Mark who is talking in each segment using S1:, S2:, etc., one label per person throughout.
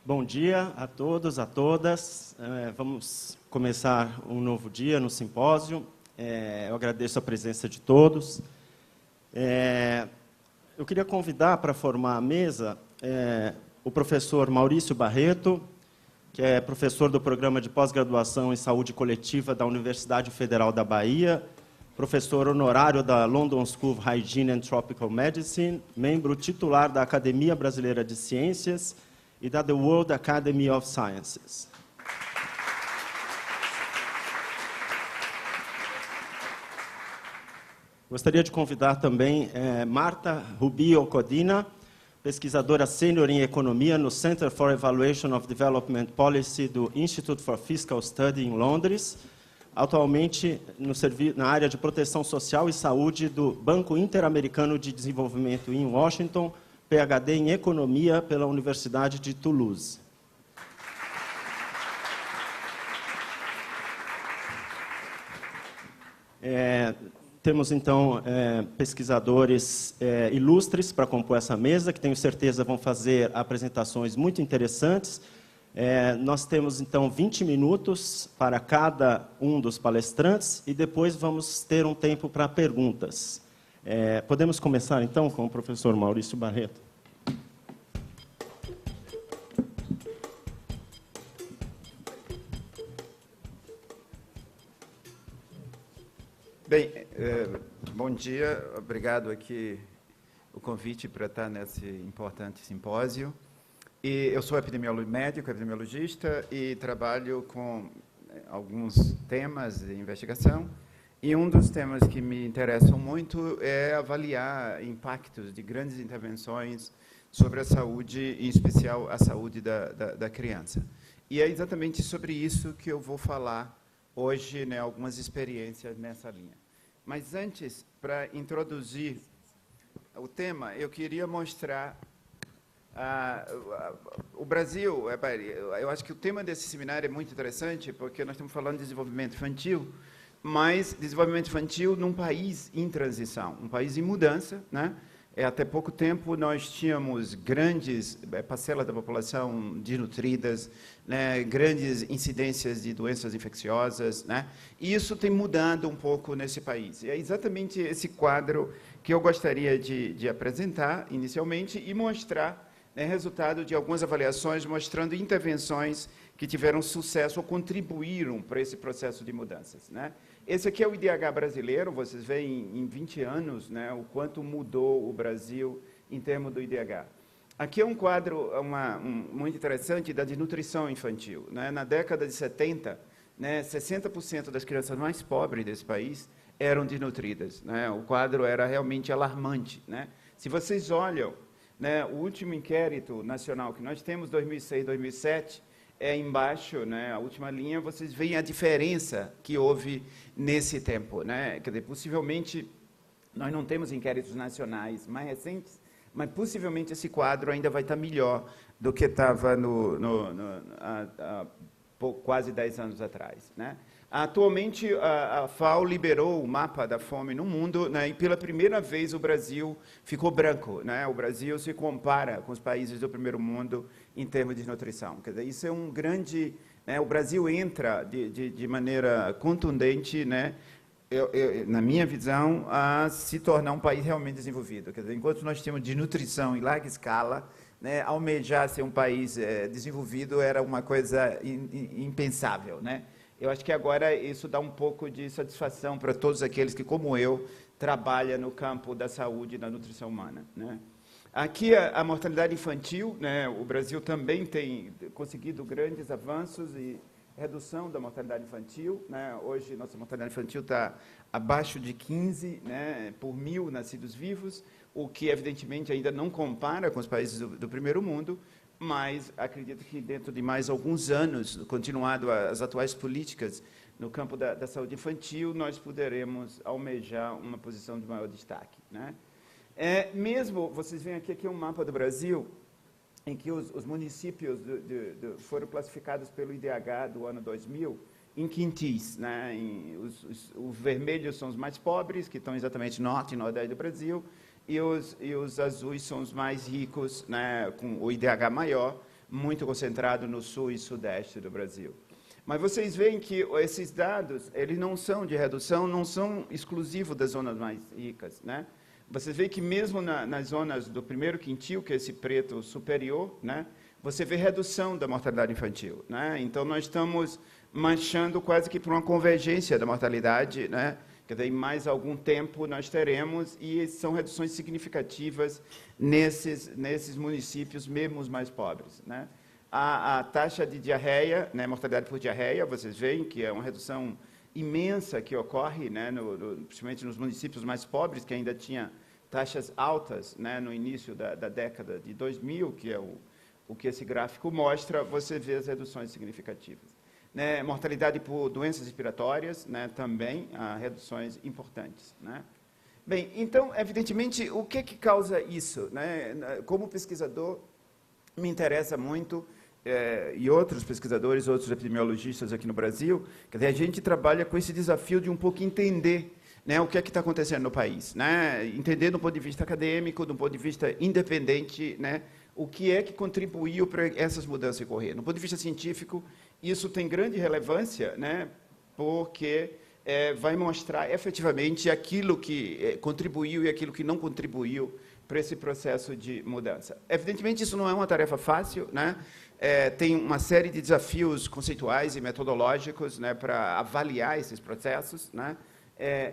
S1: Bom dia a todos, a todas. Vamos começar um novo dia no simpósio. Eu agradeço a presença de todos. Eu queria convidar para formar a mesa o professor Maurício Barreto, que é professor do Programa de Pós-Graduação em Saúde Coletiva da Universidade Federal da Bahia, professor honorário da London School of Hygiene and Tropical Medicine, membro titular da Academia Brasileira de Ciências e da The World Academy of Sciences. Gostaria de convidar também Marta Rubio Codina, pesquisadora sênior em economia no Center for Evaluation of Development Policy do Institute for Fiscal Study em Londres, atualmente na área de proteção social e saúde do Banco Interamericano de Desenvolvimento em Washington, PhD em economia pela Universidade de Toulouse. Temos, então, pesquisadores ilustres para compor essa mesa, que tenho certeza vão fazer apresentações muito interessantes. Nós temos, então, 20 minutos para cada um dos palestrantes e depois vamos ter um tempo para perguntas. Podemos começar, então, com o professor Maurício Barreto.
S2: Bem, bom dia, obrigado aqui o convite para estar nesse importante simpósio. Eu sou médico, epidemiologista, e trabalho com alguns temas de investigação. E um dos temas que me interessam muito é avaliar impactos de grandes intervenções sobre a saúde, em especial a saúde da criança. E é exatamente sobre isso que eu vou falar hoje, né, algumas experiências nessa linha. Mas antes, para introduzir o tema, eu queria mostrar o Brasil. Eu acho que o tema desse seminário é muito interessante, porque nós estamos falando de desenvolvimento infantil, mas desenvolvimento infantil num país em transição, um país em mudança, né? Até pouco tempo nós tínhamos grandes parcelas da população desnutridas, né, grandes incidências de doenças infecciosas, né, e isso tem mudado um pouco nesse país. E é exatamente esse quadro que eu gostaria de apresentar inicialmente e mostrar, né, resultado de algumas avaliações mostrando intervenções que tiveram sucesso ou contribuíram para esse processo de mudanças, né. Esse aqui é o IDH brasileiro, vocês veem em 20 anos, né, o quanto mudou o Brasil em termos do IDH. Aqui é um quadro muito interessante da desnutrição infantil, né. Na década de 70, né, 60% das crianças mais pobres desse país eram desnutridas, né. O quadro era realmente alarmante, né. Se vocês olham, né, o último inquérito nacional que nós temos, 2006, 2007, embaixo, né, a última linha, vocês veem a diferença que houve nesse tempo, né? Quer dizer, possivelmente, nós não temos inquéritos nacionais mais recentes, mas possivelmente esse quadro ainda vai estar melhor do que estava há quase 10 anos atrás, né? Atualmente, a FAO liberou o mapa da fome no mundo, né, e pela primeira vez o Brasil ficou branco, né? O Brasil se compara com os países do primeiro mundo em termos de nutrição. Quer dizer, isso é um grande, né, o Brasil entra de maneira contundente, né, na minha visão, a se tornar um país realmente desenvolvido. Quer dizer, enquanto nós temos desnutrição em larga escala, né, almejar ser um país desenvolvido era uma coisa impensável, né? Eu acho que agora isso dá um pouco de satisfação para todos aqueles que, como eu, trabalham no campo da saúde e da nutrição humana, né? Aqui a mortalidade infantil, né? O Brasil também tem conseguido grandes avanços e redução da mortalidade infantil, né? Hoje nossa mortalidade infantil está abaixo de 15, né, por 1.000 nascidos vivos, o que evidentemente ainda não compara com os países do primeiro mundo, mas acredito que dentro de mais alguns anos, continuado as atuais políticas no campo da saúde infantil, nós poderemos almejar uma posição de maior destaque, né? Mesmo, vocês veem aqui é um mapa do Brasil, em que os municípios foram classificados pelo IDH do ano 2000 em quintis, né? Os vermelhos são os mais pobres, que estão exatamente norte e nordeste do Brasil, e os azuis são os mais ricos, né, com o IDH maior, muito concentrado no sul e sudeste do Brasil. Mas vocês veem que esses dados, eles não são de redução, não são exclusivos das zonas mais ricas, né? Vocês veem que mesmo nas zonas do primeiro quintil, que é esse preto superior, né, você vê redução da mortalidade infantil, né? Então, nós estamos marchando quase que para uma convergência da mortalidade, né? Quer dizer, em mais algum tempo nós teremos, e são reduções significativas nesses municípios, mesmo os mais pobres, né? A taxa de diarreia, né, mortalidade por diarreia, vocês veem que é uma redução imensa que ocorre, né, principalmente nos municípios mais pobres, que ainda tinha taxas altas, né, no início da década de 2000, que é o que esse gráfico mostra, você vê as reduções significativas. Né, mortalidade por doenças respiratórias, né, também há reduções importantes, né? Bem, então, evidentemente, o que causa isso, né? Como pesquisador, me interessa muito, e outros pesquisadores, outros epidemiologistas aqui no Brasil, quer dizer, a gente trabalha com esse desafio de um pouco entender, né, o que é que está acontecendo no país, né? Entender do ponto de vista acadêmico, do ponto de vista independente, né, o que é que contribuiu para essas mudanças ocorrer. No ponto de vista científico, isso tem grande relevância, né, porque vai mostrar efetivamente aquilo que contribuiu e aquilo que não contribuiu para esse processo de mudança. Evidentemente, isso não é uma tarefa fácil, né? Tem uma série de desafios conceituais e metodológicos, né, para avaliar esses processos, né?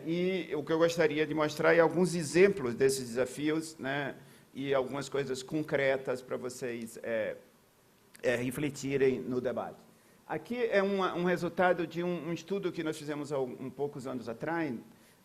S2: E o que eu gostaria de mostrar é alguns exemplos desses desafios, né, e algumas coisas concretas para vocês refletirem no debate. Aqui é um resultado de um estudo que nós fizemos há poucos anos atrás,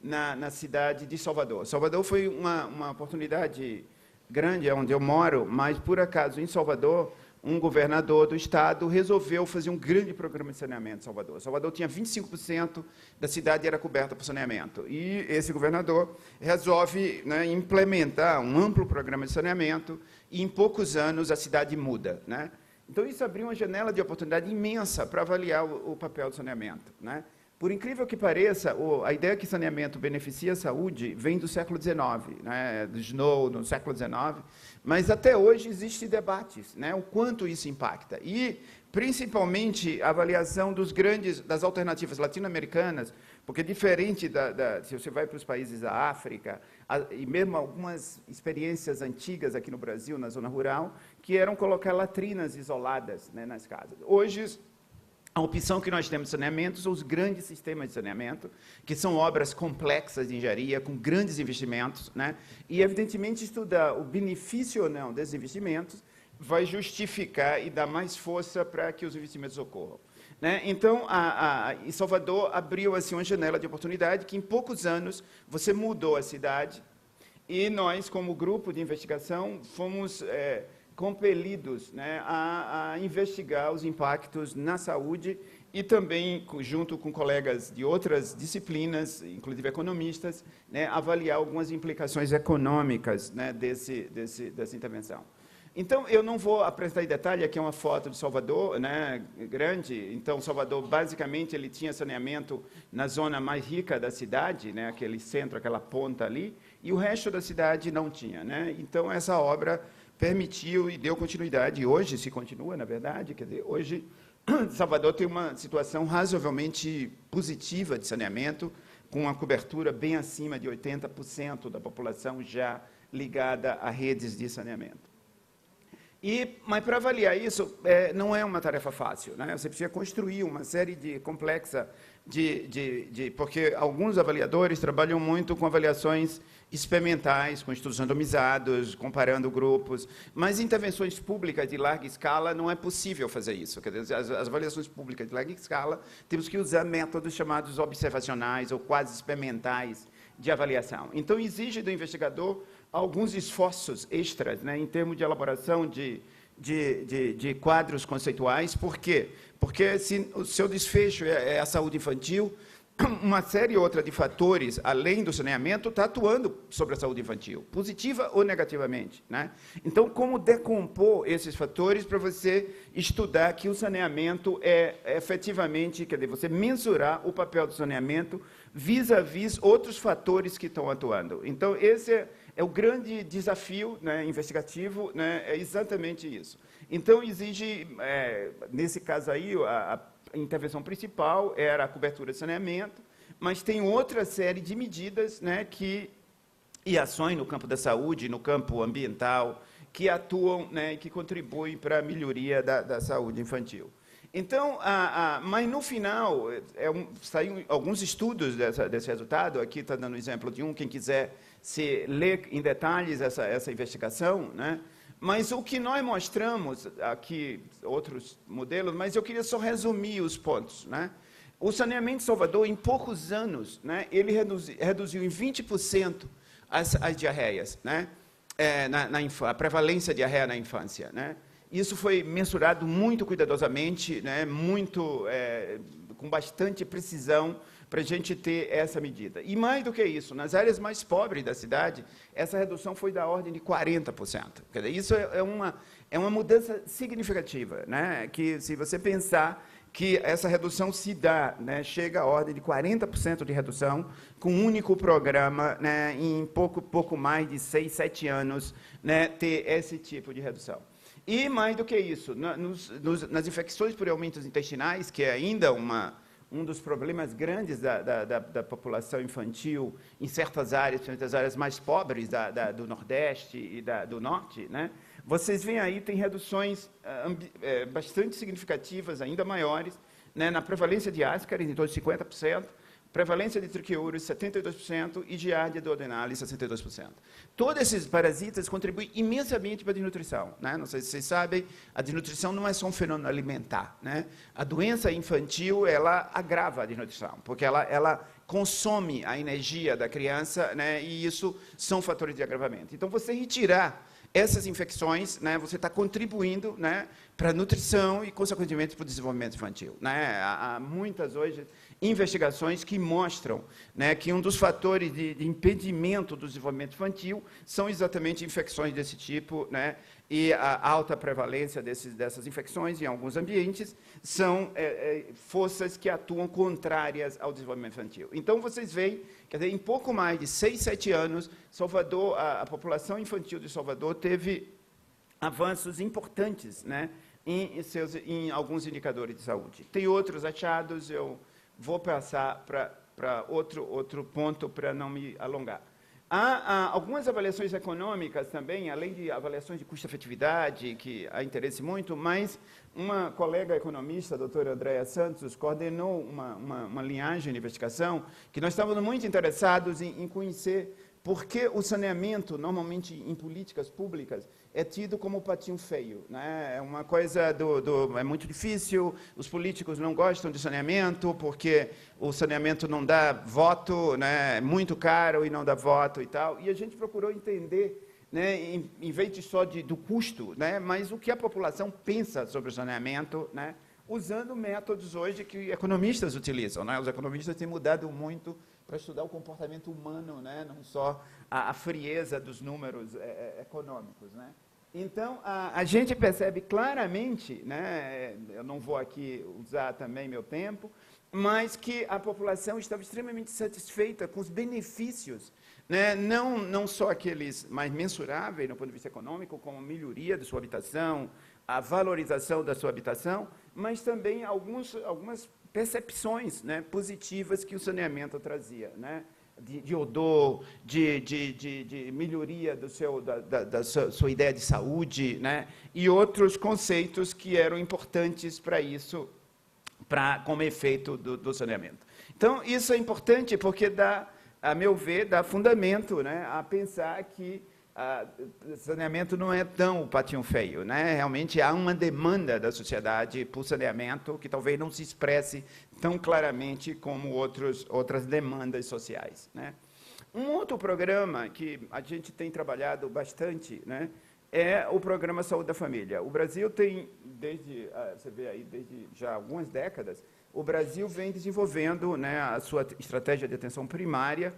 S2: na cidade de Salvador. Salvador foi uma oportunidade grande, onde eu moro, mas, por acaso, em Salvador, um governador do estado resolveu fazer um grande programa de saneamento em Salvador. Salvador tinha 25% da cidade era coberta por saneamento. E esse governador resolve, né, implementar um amplo programa de saneamento e, em poucos anos, a cidade muda, né? Então, isso abriu uma janela de oportunidade imensa para avaliar o papel do saneamento, né? Por incrível que pareça, a ideia que saneamento beneficia a saúde vem do século XIX, né, do Snow, no século XIX, mas até hoje existem debates, né, o quanto isso impacta. E, principalmente, a avaliação das alternativas latino-americanas, porque diferente se você vai para os países da África, e mesmo algumas experiências antigas aqui no Brasil, na zona rural, que eram colocar latrinas isoladas, né, nas casas. Hoje, a opção que nós temos de saneamento são os grandes sistemas de saneamento, que são obras complexas de engenharia, com grandes investimentos, né? E, evidentemente, estudar o benefício ou não desses investimentos vai justificar e dar mais força para que os investimentos ocorram, né? Então, em Salvador abriu assim, uma janela de oportunidade que, em poucos anos, você mudou a cidade, e nós, como grupo de investigação, fomos compelidos, né, a investigar os impactos na saúde e também, junto com colegas de outras disciplinas, inclusive economistas, né, avaliar algumas implicações econômicas, né, dessa intervenção. Então, eu não vou apresentar em detalhe, aqui é uma foto de Salvador, né, grande. Então, Salvador, basicamente, ele tinha saneamento na zona mais rica da cidade, né, aquele centro, aquela ponta ali, e o resto da cidade não tinha, né? Então, essa obra permitiu e deu continuidade, e hoje se continua, na verdade, quer dizer, hoje Salvador tem uma situação razoavelmente positiva de saneamento, com uma cobertura bem acima de 80% da população já ligada a redes de saneamento. Mas para avaliar isso, não é uma tarefa fácil, né? Você precisa construir uma série complexa porque alguns avaliadores trabalham muito com avaliações experimentais, com estudos randomizados, comparando grupos, mas intervenções públicas de larga escala não é possível fazer isso. Quer dizer, as avaliações públicas de larga escala, temos que usar métodos chamados observacionais ou quase experimentais de avaliação. Então, exige do investigador alguns esforços extras, né, em termos de elaboração de quadros conceituais. Por quê? Porque se o seu desfecho é a saúde infantil, uma série outra de fatores, além do saneamento, está atuando sobre a saúde infantil, positiva ou negativamente, né? Então, como decompor esses fatores para você estudar que o saneamento efetivamente, quer dizer, você mensurar o papel do saneamento vis-à-vis outros fatores que estão atuando. Então, esse o grande desafio, né, investigativo, né, é exatamente isso. Então, exige, nesse caso aí, a intervenção principal era a cobertura de saneamento, mas tem outra série de medidas, né, e ações no campo da saúde, no campo ambiental, que atuam, né, e que contribuem para a melhoria da saúde infantil. Então, mas no final, saíram alguns estudos desse resultado, aqui está dando exemplo de um, quem quiser ler em detalhes essa investigação, né? Mas o que nós mostramos, aqui outros modelos, mas eu queria só resumir os pontos, né? O saneamento de Salvador, em poucos anos, né, ele reduziu em 20% as diarreias, né? A prevalência de diarreia na infância, né? Isso foi mensurado muito cuidadosamente, né, com bastante precisão, para a gente ter essa medida. E mais do que isso, nas áreas mais pobres da cidade, essa redução foi da ordem de 40%. Quer dizer, isso é uma mudança significativa, né, que, se você pensar que essa redução se dá, né, chega à ordem de 40% de redução, com um único programa, né, em pouco mais de 6, 7 anos, né, ter esse tipo de redução. E, mais do que isso, nas infecções por aumentos intestinais, que é ainda um dos problemas grandes da população infantil em certas áreas, principalmente as áreas mais pobres do Nordeste e do Norte, né? Vocês veem aí, tem reduções bastante significativas, ainda maiores, né, na prevalência de ascaris, em torno de 50%, prevalência de triquiúris, 72%, e giardia duodenale, 62%. Todos esses parasitas contribuem imensamente para a desnutrição, né? Não sei se vocês sabem, a desnutrição não é só um fenômeno alimentar, né? A doença infantil, ela agrava a desnutrição, porque ela consome a energia da criança, né? E isso são fatores de agravamento. Então, você retirar essas infecções, né, você está contribuindo, né, para a nutrição e, consequentemente, para o desenvolvimento infantil, né? Há muitas, hoje, investigações que mostram, né, que um dos fatores de impedimento do desenvolvimento infantil são exatamente infecções desse tipo, né, e a alta prevalência dessas infecções em alguns ambientes são forças que atuam contrárias ao desenvolvimento infantil. Então, vocês veem, quer dizer, em pouco mais de 6, 7 anos, Salvador, a população infantil de Salvador teve avanços importantes, né, em alguns indicadores de saúde. Tem outros achados, eu vou passar para outro ponto para não me alongar. Há algumas avaliações econômicas também, além de avaliações de custo-efetividade, que há interesse muito, mas uma colega economista, a doutora Andréa Santos, coordenou uma linhagem de investigação que nós estávamos muito interessados em conhecer por que o saneamento, normalmente em políticas públicas, é tido como patinho feio, né? É uma coisa é muito difícil, os políticos não gostam de saneamento, porque o saneamento não dá voto, né? É muito caro e não dá voto e tal. E a gente procurou entender, né, em vez de só do custo, né, mas o que a população pensa sobre o saneamento, né, usando métodos hoje que economistas utilizam, né? Os economistas têm mudado muito para estudar o comportamento humano, né? Não só a frieza dos números econômicos, né? Então, a gente percebe claramente, né, eu não vou aqui usar também meu tempo, mas que a população estava extremamente satisfeita com os benefícios, né, não só aqueles mais mensuráveis do ponto de vista econômico, como a melhoria de sua habitação, a valorização da sua habitação, mas também algumas percepções, né, positivas que o saneamento trazia, né, de odor, de melhoria da sua ideia de saúde, né, e outros conceitos que eram importantes para isso, como efeito do saneamento. Então, isso é importante porque a meu ver, dá fundamento, né, a pensar que saneamento não é tão patinho feio, né? Realmente há uma demanda da sociedade por saneamento que talvez não se expresse tão claramente como outras demandas sociais, né? Um outro programa que a gente tem trabalhado bastante, né, é o programa Saúde da Família. O Brasil tem, você vê aí, desde já algumas décadas, o Brasil vem desenvolvendo, né, a sua estratégia de atenção primária,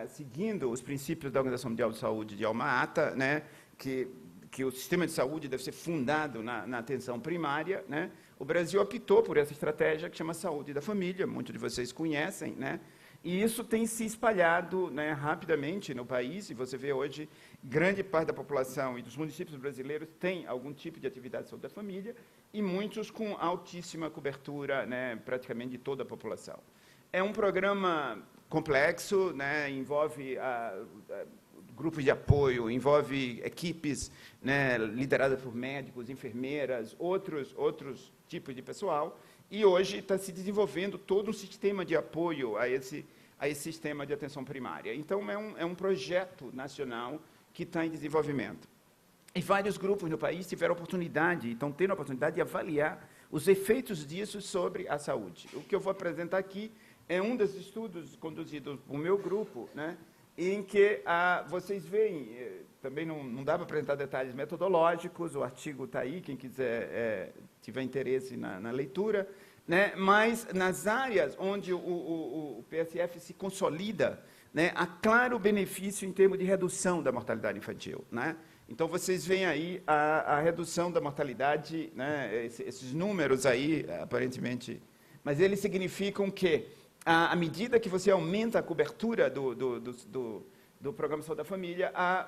S2: seguindo os princípios da Organização Mundial de Saúde de Alma-Ata, né, que o sistema de saúde deve ser fundado na atenção primária, né. O Brasil optou por essa estratégia que chama Saúde da Família, muitos de vocês conhecem, né, E isso tem se espalhado, né, rapidamente no país, e você vê hoje, grande parte da população e dos municípios brasileiros tem algum tipo de atividade de saúde da família, e muitos com altíssima cobertura, né, praticamente de toda a população. É um programa complexo, né, envolve grupos de apoio, envolve equipes, né, lideradas por médicos, enfermeiras, outros tipos de pessoal, e hoje está se desenvolvendo todo um sistema de apoio a esse sistema de atenção primária. Então, é um projeto nacional que está em desenvolvimento. E vários grupos no país tiveram oportunidade, estão tendo a oportunidade de avaliar os efeitos disso sobre a saúde. O que eu vou apresentar aqui é um dos estudos conduzidos por meu grupo, né, em que vocês veem, também não dá para apresentar detalhes metodológicos, o artigo está aí, quem quiser tiver interesse na leitura, né, mas nas áreas onde o PSF se consolida, né, há claro benefício em termos de redução da mortalidade infantil, né? Então, vocês veem aí a redução da mortalidade, né, esses números aí, aparentemente, mas eles significam que, à medida que você aumenta a cobertura do Programa de Saúde da Família, há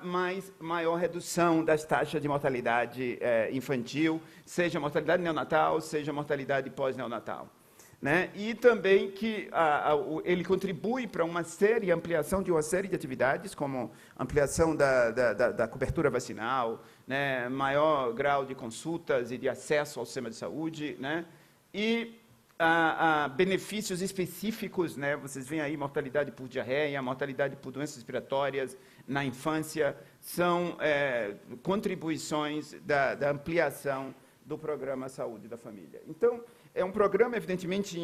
S2: maior redução das taxas de mortalidade infantil, seja mortalidade neonatal, seja mortalidade pós-neonatal. Né? E também que ele contribui para ampliação de uma série de atividades, como ampliação da cobertura vacinal, né? Maior grau de consultas e de acesso ao sistema de saúde, né? E benefícios específicos, né? Vocês veem aí mortalidade por diarreia, mortalidade por doenças respiratórias na infância, são contribuições da ampliação do Programa Saúde da Família. Então, é um programa, evidentemente,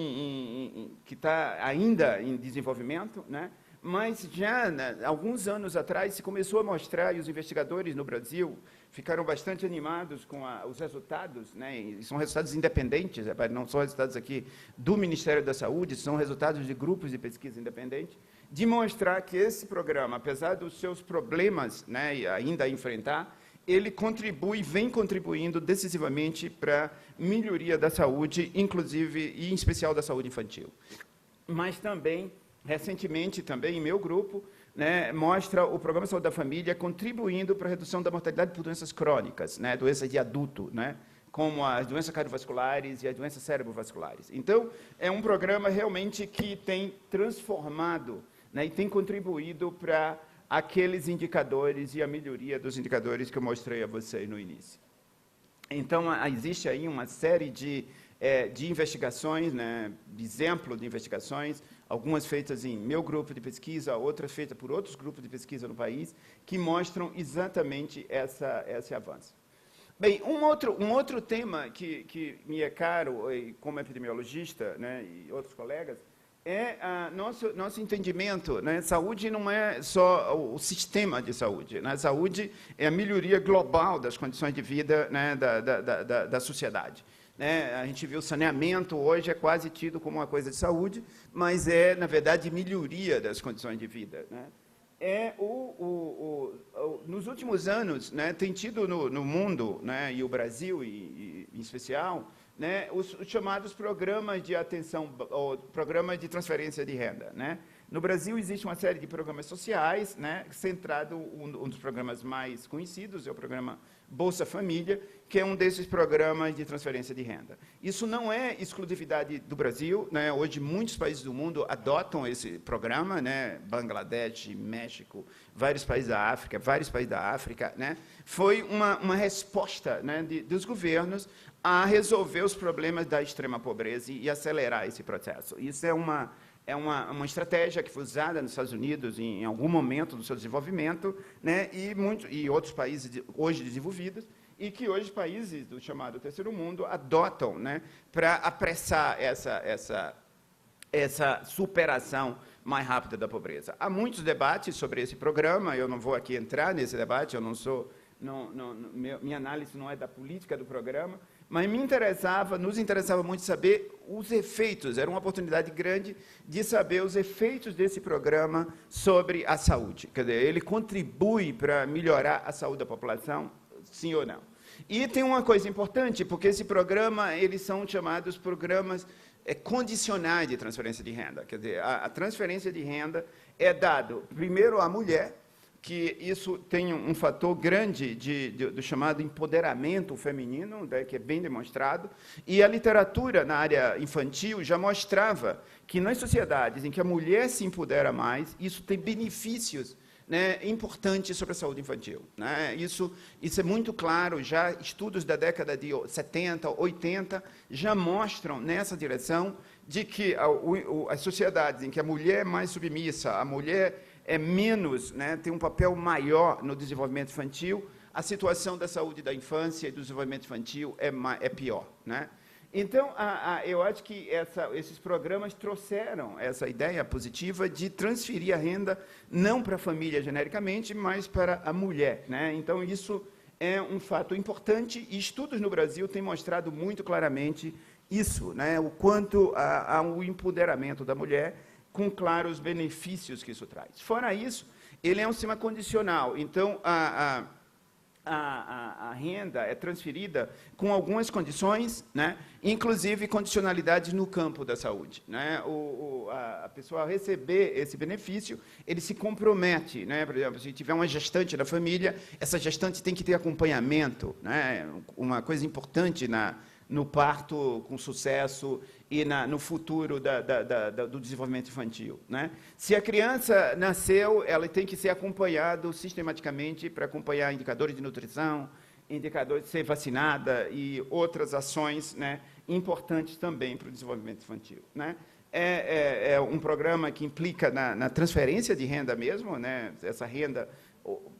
S2: que está ainda em desenvolvimento, né? Mas já, alguns anos atrás, se começou a mostrar, e os investigadores no Brasil ficaram bastante animados com os resultados, né? E são resultados independentes, não são resultados aqui do Ministério da Saúde, são resultados de grupos de pesquisa independentes, de mostrar que esse programa, apesar dos seus problemas, né, ainda a enfrentar, ele vem contribuindo decisivamente para a melhoria da saúde, inclusive e em especial da saúde infantil. Mas também, recentemente, também em meu grupo, né, mostra o Programa de Saúde da Família contribuindo para a redução da mortalidade por doenças crônicas, né, doenças de adulto, né, como as doenças cardiovasculares e as doenças cerebrovasculares. Então, é um programa realmente que tem transformado, né, e tem contribuído para aqueles indicadores e a melhoria dos indicadores que eu mostrei a vocês no início. Então, existe aí uma série de investigações, né, exemplo de investigações, algumas feitas em meu grupo de pesquisa, outras feitas por outros grupos de pesquisa no país, que mostram exatamente esse avanço. Bem, um outro tema que me é caro, como epidemiologista, né, e outros colegas, nosso entendimento, né? Saúde não é só o sistema de saúde, né? Saúde é a melhoria global das condições de vida, né, da sociedade. Né? A gente viu o saneamento hoje é quase tido como uma coisa de saúde, mas na verdade, melhoria das condições de vida. Né? Nos últimos anos, né, tem tido no mundo, né, e o Brasil em especial, né, os chamados programas de atenção, ou programas de transferência de renda. Né? No Brasil, existe uma série de programas sociais, né, centrado, um dos programas mais conhecidos é o programa Bolsa Família, que é um desses programas de transferência de renda. Isso não é exclusividade do Brasil, né? Hoje, muitos países do mundo adotam esse programa, né? Bangladesh, México, vários países da África, né? Foi uma resposta, né, dos governos a resolver os problemas da extrema pobreza e acelerar esse processo. Isso é uma estratégia que foi usada nos Estados Unidos em algum momento do seu desenvolvimento, né, e outros países hoje desenvolvidos, e que hoje países do chamado Terceiro Mundo adotam, né, para apressar essa superação mais rápida da pobreza. Há muitos debates sobre esse programa, eu não vou aqui entrar nesse debate, minha análise não é da política do programa, mas nos interessava muito saber os efeitos, era uma oportunidade grande de saber os efeitos desse programa sobre a saúde. Quer dizer, ele contribui para melhorar a saúde da população, sim ou não? E tem uma coisa importante, porque esse programa, eles são chamados programas condicionais de transferência de renda. Quer dizer, a transferência de renda é dado primeiro à mulher, que isso tem um fator grande do chamado empoderamento feminino, né, que é bem demonstrado, e a literatura na área infantil já mostrava que nas sociedades em que a mulher se empodera mais, isso tem benefícios, né, importantes sobre a saúde infantil. Né? Isso é muito claro, já estudos da década de 70, 80, já mostram nessa direção de que as sociedades em que a mulher é mais submissa, a mulher é menos, né, tem um papel maior no desenvolvimento infantil, a situação da saúde da infância e do desenvolvimento infantil é pior. Né? Então, eu acho que esses programas trouxeram essa ideia positiva de transferir a renda não para a família genericamente, mas para a mulher. Né? Então, isso é um fato importante e estudos no Brasil têm mostrado muito claramente isso, né? O quanto há um empoderamento da mulher, com claros benefícios que isso traz. Fora isso, ele é um sistema condicional. Então, a renda é transferida com algumas condições, né? Inclusive condicionalidades no campo da saúde. Né? A pessoa, ao receber esse benefício, ele se compromete. Né? Por exemplo, se tiver uma gestante na família, essa gestante tem que ter acompanhamento. Né? Uma coisa importante no parto com sucesso e no futuro do desenvolvimento infantil. Né? Se a criança nasceu, ela tem que ser acompanhada sistematicamente para acompanhar indicadores de nutrição, indicadores de ser vacinada e outras ações, né, importantes também para o desenvolvimento infantil. Né? É um programa que implica na transferência de renda mesmo, né? Essa renda,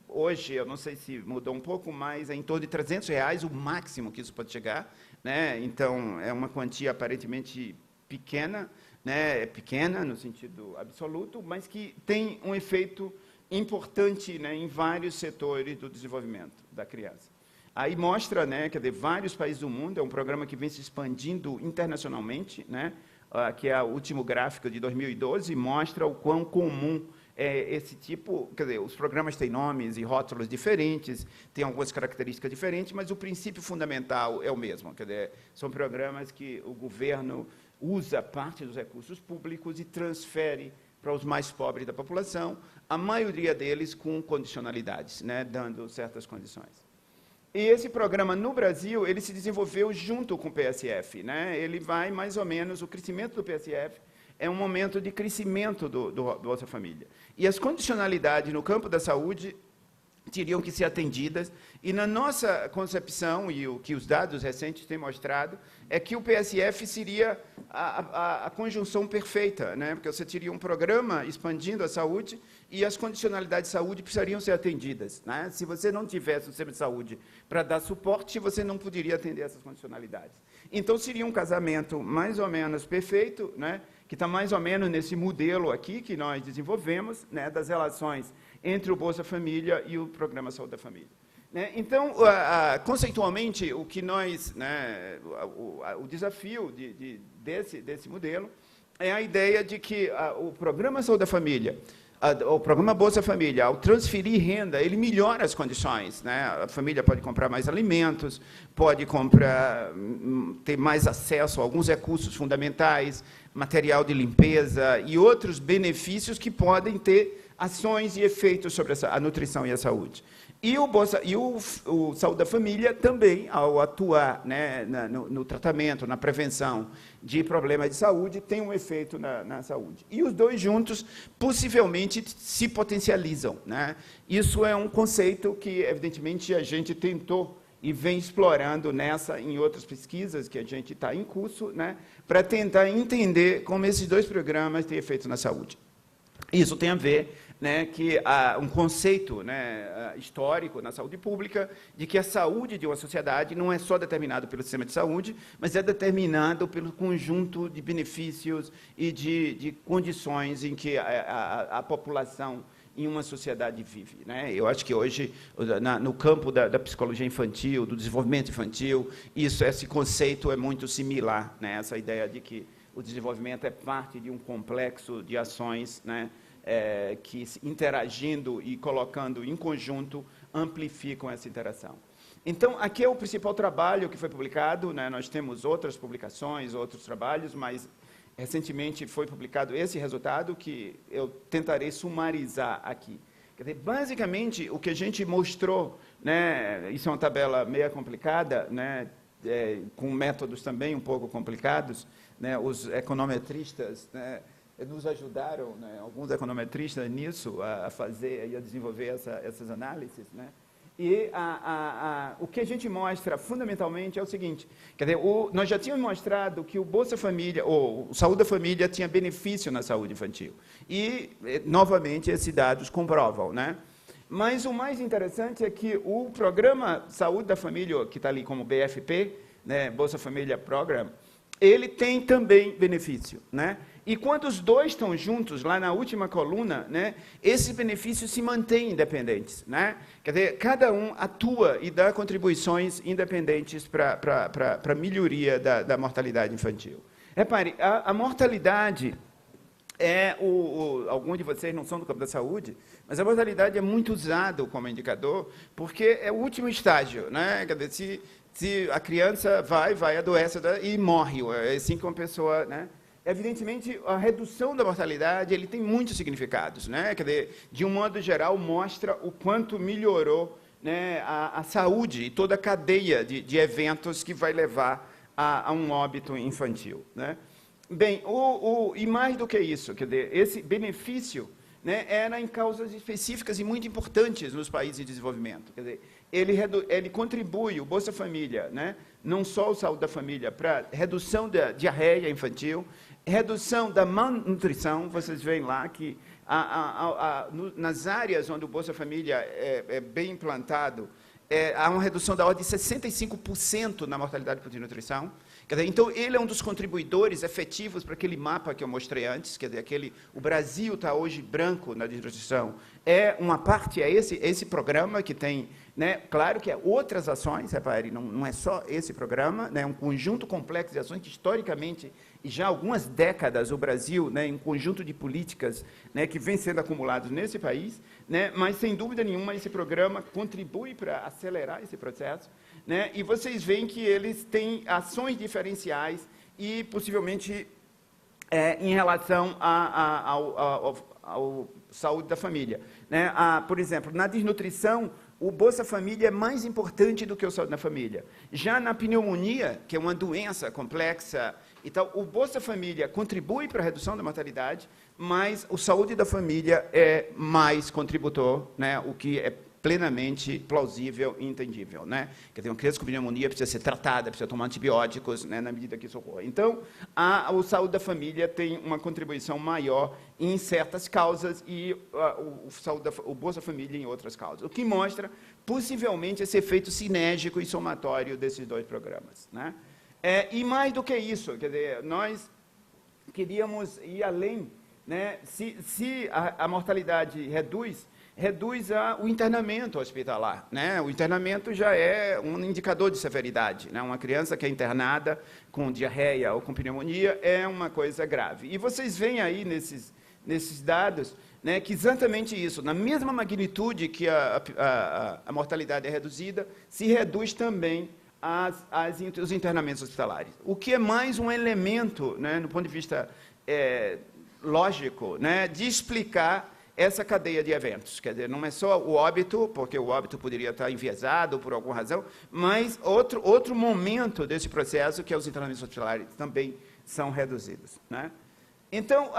S2: hoje, eu não sei se mudou um pouco, mas é em torno de R$300 o máximo que isso pode chegar. Né? Então, é uma quantia aparentemente pequena, né? É pequena no sentido absoluto, mas que tem um efeito importante, né, em vários setores do desenvolvimento da criança. Aí mostra, né, quer dizer, vários países do mundo, é um programa que vem se expandindo internacionalmente, né? Que é o último gráfico de 2012, mostra o quão comum esse tipo, quer dizer, os programas têm nomes e rótulos diferentes, têm algumas características diferentes, mas o princípio fundamental é o mesmo. Quer dizer, são programas que o governo usa parte dos recursos públicos e transfere para os mais pobres da população, a maioria deles com condicionalidades, né, dando certas condições. E esse programa, no Brasil, ele se desenvolveu junto com o PSF. Né? Ele vai, mais ou menos, o crescimento do PSF é um momento de crescimento do Bolsa Família. E as condicionalidades no campo da saúde teriam que ser atendidas, e na nossa concepção, e o que os dados recentes têm mostrado, é que o PSF seria a conjunção perfeita, né? Porque você teria um programa expandindo a saúde e as condicionalidades de saúde precisariam ser atendidas. Né? Se você não tivesse um sistema de saúde para dar suporte, você não poderia atender essas condicionalidades. Então, seria um casamento mais ou menos perfeito, né? Que está mais ou menos nesse modelo aqui que nós desenvolvemos, né? Das relações entre o Bolsa Família e o Programa Saúde da Família. Né? Então, conceitualmente, o que nós, né, o desafio desse modelo é a ideia de que o Programa Saúde da Família, o Programa Bolsa Família, ao transferir renda, ele melhora as condições. Né? A família pode comprar mais alimentos, pode ter mais acesso a alguns recursos fundamentais, material de limpeza e outros benefícios que podem ter ações e efeitos sobre a nutrição e a saúde. E o Saúde da Família também, ao atuar, né, no tratamento, na prevenção de problemas de saúde, tem um efeito na saúde. E os dois juntos, possivelmente, se potencializam. Né? Isso é um conceito que, evidentemente, a gente tentou e vem explorando em outras pesquisas que a gente está em curso, né, para tentar entender como esses dois programas têm efeito na saúde. Isso tem a ver, né, que há um conceito, né, histórico na saúde pública de que a saúde de uma sociedade não é só determinada pelo sistema de saúde, mas é determinado pelo conjunto de benefícios e de condições em que a população em uma sociedade vive. Né? Eu acho que hoje, no campo da psicologia infantil, do desenvolvimento infantil, esse conceito é muito similar, né? Essa ideia de que o desenvolvimento é parte de um complexo de ações, né, que, interagindo e colocando em conjunto, amplificam essa interação. Então, aqui é o principal trabalho que foi publicado, né? Nós temos outras publicações, outros trabalhos, mas recentemente foi publicado esse resultado que eu tentarei sumarizar aqui. Quer dizer, basicamente, o que a gente mostrou, né, isso é uma tabela meio complicada, né, com métodos também um pouco complicados, né, os econometristas, né, nos ajudaram, né, alguns econometristas nisso, a fazer e a desenvolver essas análises, né. E o que a gente mostra, fundamentalmente, é o seguinte, quer dizer, nós já tínhamos mostrado que o Bolsa Família, ou o Saúde da Família, tinha benefício na saúde infantil. E, novamente, esses dados comprovam, né? Mas o mais interessante é que o programa Saúde da Família, que está ali como BFP, né, Bolsa Família Program, ele tem também benefício, né? E quando os dois estão juntos, lá na última coluna, né, esses benefícios se mantêm independentes, né? Quer dizer, cada um atua e dá contribuições independentes para a melhoria da mortalidade infantil. Repare, a mortalidade alguns de vocês não são do campo da saúde, mas a mortalidade é muito usado como indicador, porque é o último estágio, né? Quer dizer, se a criança vai, adoece e morre, é assim que uma pessoa, né? Evidentemente, a redução da mortalidade ele tem muitos significados, né? Quer dizer, de um modo geral, mostra o quanto melhorou, né, a saúde e toda a cadeia de eventos que vai levar a um óbito infantil, né? Bem, e mais do que isso, quer dizer, esse benefício, né, era em causas específicas e muito importantes nos países em desenvolvimento. Quer dizer, ele contribui, o Bolsa Família, né, não só o Saúde da Família, para redução da diarreia infantil, redução da malnutrição. Vocês veem lá que nas áreas onde o Bolsa Família é bem implantado, há uma redução da ordem de 65% na mortalidade por desnutrição. Quer dizer, então, ele é um dos contribuidores efetivos para aquele mapa que eu mostrei antes, quer dizer, o Brasil está hoje branco na desnutrição. Uma parte, esse programa que tem, né, claro que outras ações, repare, não é só esse programa, né, um conjunto complexo de ações que, historicamente, e já há algumas décadas, o Brasil, né, um conjunto de políticas, né, que vem sendo acumulados nesse país, né, mas, sem dúvida nenhuma, esse programa contribui para acelerar esse processo, né, e vocês veem que eles têm ações diferenciais e, possivelmente, em relação ao saúde da família, né? Por exemplo, na desnutrição, o Bolsa Família é mais importante do que o Saúde da Família. Já na pneumonia, que é uma doença complexa, então, o Bolsa Família contribui para a redução da mortalidade, mas o Saúde da Família é mais contributor, né? O que é plenamente plausível e entendível, né? Quer dizer, uma criança com pneumonia precisa ser tratada, precisa tomar antibióticos, né, na medida que isso ocorre. Então, o Saúde da Família tem uma contribuição maior em certas causas e o Bolsa Família em outras causas, o que mostra, possivelmente, esse efeito sinérgico e somatório desses dois programas, né? E mais do que isso, quer dizer, nós queríamos ir além, né? Se a mortalidade reduz o internamento hospitalar, né? O internamento já é um indicador de severidade, né? Uma criança que é internada com diarreia ou com pneumonia é uma coisa grave. E vocês veem aí nesses dados, né, que exatamente isso, na mesma magnitude que a mortalidade é reduzida, se reduz também os internamentos hospitalares. O que é mais um elemento, né, no ponto de vista lógico, né, de explicar essa cadeia de eventos. Quer dizer, não é só o óbito, porque o óbito poderia estar enviesado por alguma razão, mas outro momento desse processo, que é os internamentos hospitalares, também são reduzidos, né? Então,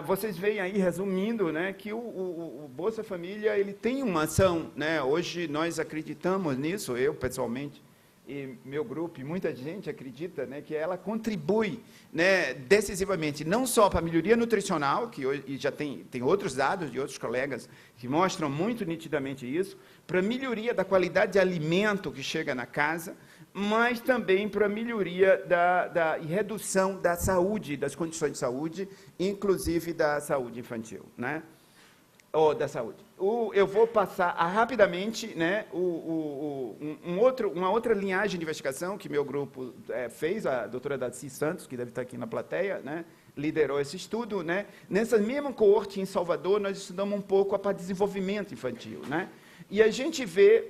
S2: vocês veem aí, resumindo, né, que o Bolsa Família ele tem uma ação, né? Hoje nós acreditamos nisso, eu pessoalmente, e meu grupo, e muita gente acredita, né, que ela contribui, né, decisivamente, não só para a melhoria nutricional, que hoje e já tem outros dados de outros colegas que mostram muito nitidamente isso, para a melhoria da qualidade de alimento que chega na casa, mas também para a melhoria e redução da saúde, das condições de saúde, inclusive da saúde infantil, né? Ou da saúde. Eu vou passar rapidamente, né, uma outra linhagem de investigação que meu grupo fez, a doutora Daci Santos, que deve estar aqui na plateia, né, liderou esse estudo, né. Nessa mesma coorte em Salvador, nós estudamos um pouco para desenvolvimento infantil, né. E a gente vê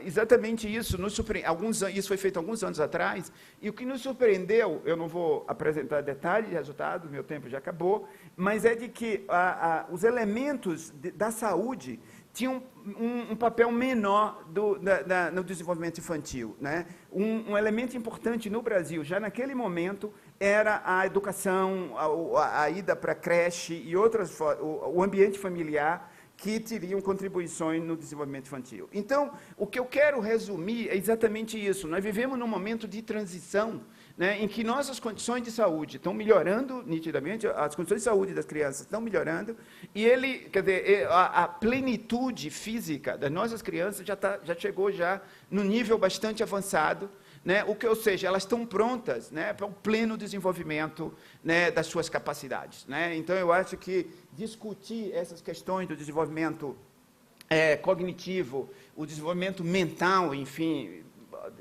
S2: exatamente isso. Isso foi feito alguns anos atrás, e o que nos surpreendeu, eu não vou apresentar detalhes de resultados, meu tempo já acabou, mas é de que os elementos da saúde tinham um papel menor no desenvolvimento infantil, né? Um elemento importante no Brasil, já naquele momento, era a educação, a ida para a creche e o ambiente familiar, que teriam contribuições no desenvolvimento infantil. Então, o que eu quero resumir é exatamente isso. Nós vivemos num momento de transição, né, em que nossas condições de saúde estão melhorando nitidamente, as condições de saúde das crianças estão melhorando, e a plenitude física das nossas crianças já chegou no nível bastante avançado, né, ou seja, elas estão prontas, né, para o pleno desenvolvimento, né, das suas capacidades, né? Então, eu acho que discutir essas questões do desenvolvimento cognitivo, o desenvolvimento mental, enfim,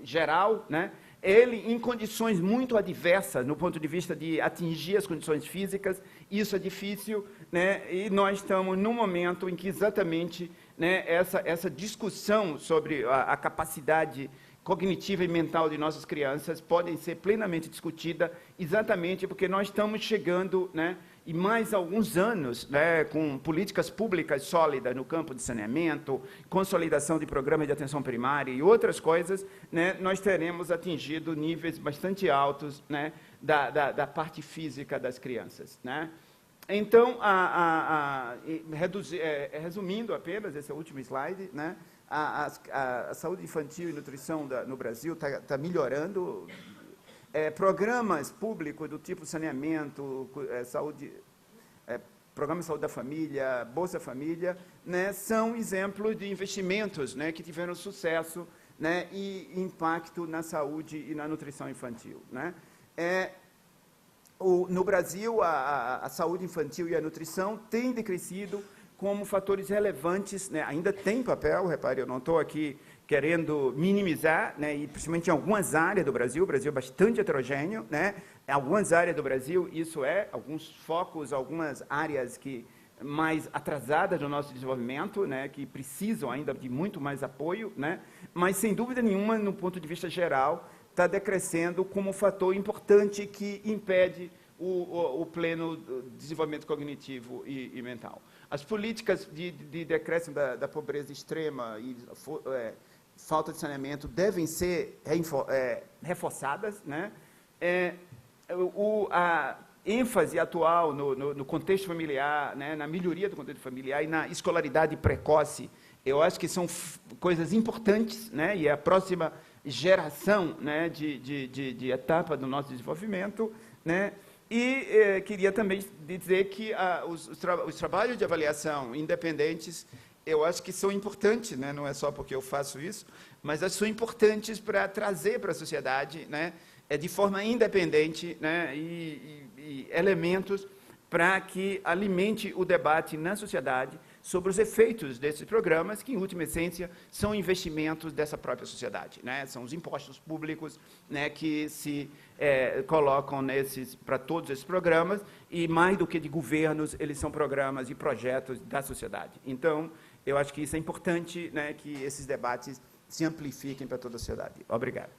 S2: geral, né, ele em condições muito adversas, no ponto de vista de atingir as condições físicas, isso é difícil, né, e nós estamos num momento em que exatamente, né, essa discussão sobre a capacidade cognitiva e mental de nossas crianças podem ser plenamente discutida, exatamente porque nós estamos chegando, né, em mais alguns anos, né, com políticas públicas sólidas no campo de saneamento, consolidação de programas de atenção primária e outras coisas, né, nós teremos atingido níveis bastante altos, né, da parte física das crianças, né? Então, resumindo apenas esse último slide, né, a saúde infantil e nutrição no Brasil está melhorando. Programas públicos do tipo saneamento, programa de saúde da família, Bolsa Família, né, são exemplos de investimentos, né, que tiveram sucesso, né, e impacto na saúde e na nutrição infantil, né? No Brasil, a saúde infantil e a nutrição têm decrescido como fatores relevantes, né? Ainda tem papel, repare, eu não estou aqui querendo minimizar, né? E principalmente em algumas áreas do Brasil, o Brasil é bastante heterogêneo, né? Em algumas áreas do Brasil, alguns focos, algumas áreas mais atrasadas do nosso desenvolvimento, né? Que precisam ainda de muito mais apoio, né? Mas, sem dúvida nenhuma, no ponto de vista geral, está decrescendo como um fator importante que impede o pleno desenvolvimento cognitivo e mental. As políticas de decréscimo da pobreza extrema e falta de saneamento devem ser reforçadas, né? A ênfase atual no contexto familiar, né, na melhoria do contexto familiar e na escolaridade precoce, eu acho que são coisas importantes, né, e é a próxima geração, né, de etapa do nosso desenvolvimento, né? E queria também dizer que os trabalhos de avaliação independentes, eu acho que são importantes, né? Não é só porque eu faço isso, mas são importantes para trazer para a sociedade, né, de forma independente, né, e elementos para que alimente o debate na sociedade sobre os efeitos desses programas, que, em última essência, são investimentos dessa própria sociedade, né? São os impostos públicos, né, que se colocam para todos esses programas, e, mais do que de governos, eles são programas e projetos da sociedade. Então, eu acho que isso é importante, né, que esses debates se amplifiquem para toda a sociedade. Obrigado.